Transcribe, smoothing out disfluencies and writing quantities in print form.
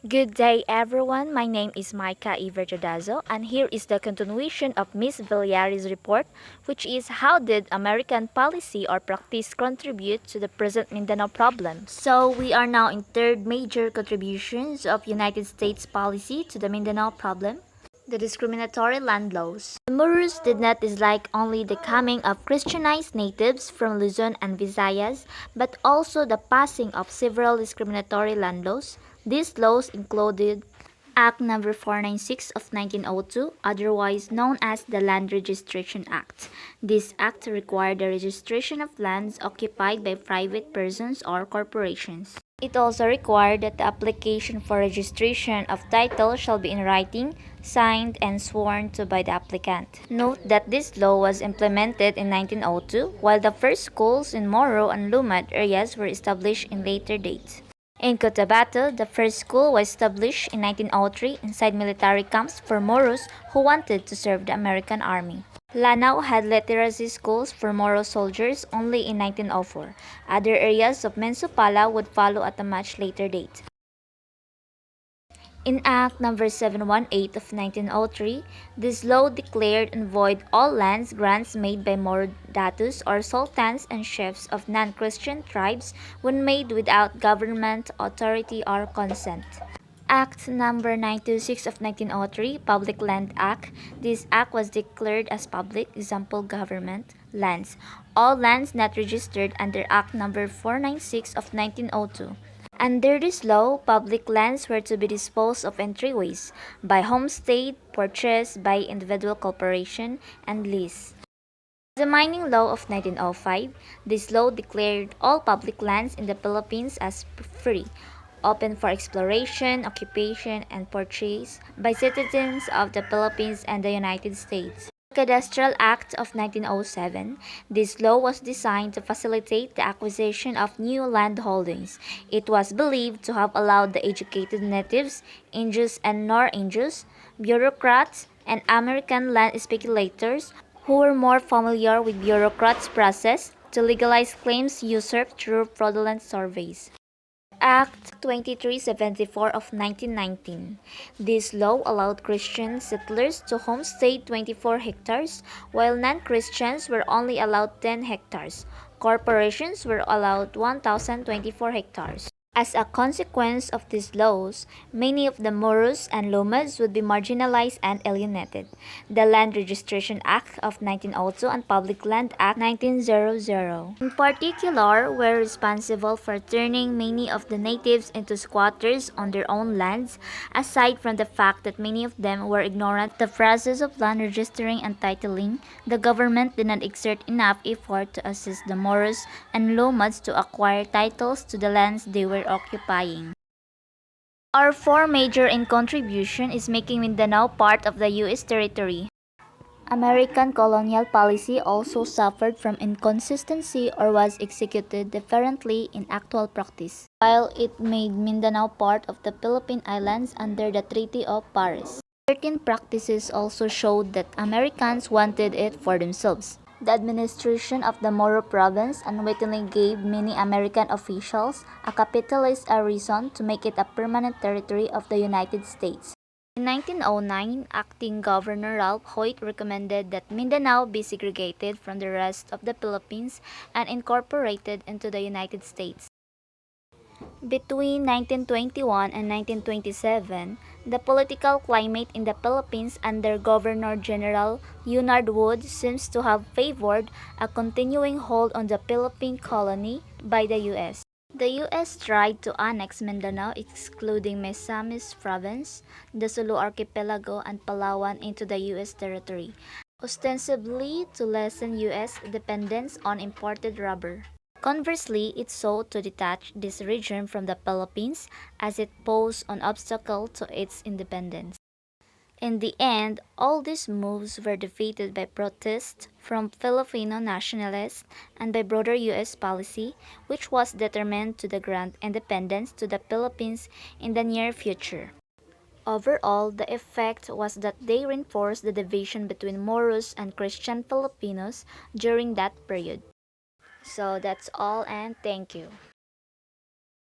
Good day, everyone. My name is Micah Iverjodazo, and here is the continuation of Ms. Villari's report, which is how did American policy or practice contribute to the present Mindanao problem? So we are now in third major contributions of United States policy to the Mindanao problem. The discriminatory land laws. The Moros did not dislike only the coming of Christianized natives from Luzon and Visayas, but also the passing of several discriminatory land laws. These laws included Act No. 496 of 1902, otherwise known as the Land Registration Act. This act required the registration of lands occupied by private persons or corporations. It also required that the application for registration of title shall be in writing, signed, and sworn to by the applicant. Note that this law was implemented in 1902, while the first schools in Moro and Lumad areas were established in later dates. In Cotabato, the first school was established in 1903 inside military camps for Moros who wanted to serve the American Army. Lanao had literacy schools for Moro soldiers only in 1904. Other areas of Mensupala would follow at a much later date. In Act No. 718 of 1903, this law declared and void all lands grants made by Morodatus or sultans and chiefs of non-Christian tribes when made without government authority or consent. Act No. 926 of 1903, Public Land Act. This act was declared as public, example government, lands. All lands not registered under Act No. 496 of 1902. Under this law, public lands were to be disposed of in three ways: by homestead, purchase, by individual corporation, and lease. The mining law of 1905, this law declared all public lands in the Philippines as free, open for exploration, occupation, and purchase by citizens of the Philippines and the United States. Cadastral Act of 1907. This law was designed to facilitate the acquisition of new land holdings. It was believed to have allowed the educated natives, Indios and non-Indios, bureaucrats, and American land speculators who were more familiar with bureaucrats' process to legalize claims usurped through fraudulent surveys. Act 2374 of 1919. This law allowed Christian settlers to homestead 24 hectares, while non-Christians were only allowed 10 hectares. Corporations were allowed 1,024 hectares. As a consequence of these laws, many of the Moros and Lumads would be marginalized and alienated. The Land Registration Act of 1902 and Public Land Act 1900, in particular, were responsible for turning many of the natives into squatters on their own lands, aside from the fact that many of them were ignorant of the process of land registering and titling. The government did not exert enough effort to assist the Moros and Lumads to acquire titles to the lands they were occupying. Our four major in contribution is making Mindanao part of the U.S. territory. American colonial policy also suffered from inconsistency or was executed differently in actual practice, while it made Mindanao part of the Philippine Islands under the Treaty of Paris. Certain practices also showed that Americans wanted it for themselves. The administration of the Moro province unwittingly gave many American officials a capitalist reason to make it a permanent territory of the United States. In 1909, acting Governor Ralph Hoyt recommended that Mindanao be segregated from the rest of the Philippines and incorporated into the United States. Between 1921 and 1927, the political climate in the Philippines under Governor-General Leonard Wood seems to have favored a continuing hold on the Philippine colony by the U.S. The U.S. tried to annex Mindanao, excluding Misamis Province, the Sulu Archipelago, and Palawan into the U.S. territory, ostensibly to lessen U.S. dependence on imported rubber. Conversely, it sought to detach this region from the Philippines as it posed an obstacle to its independence. In the end, all these moves were defeated by protests from Filipino nationalists and by broader U.S. policy, which was determined to grant independence to the Philippines in the near future. Overall, the effect was that they reinforced the division between Moros and Christian Filipinos during that period. So that's all, and thank you.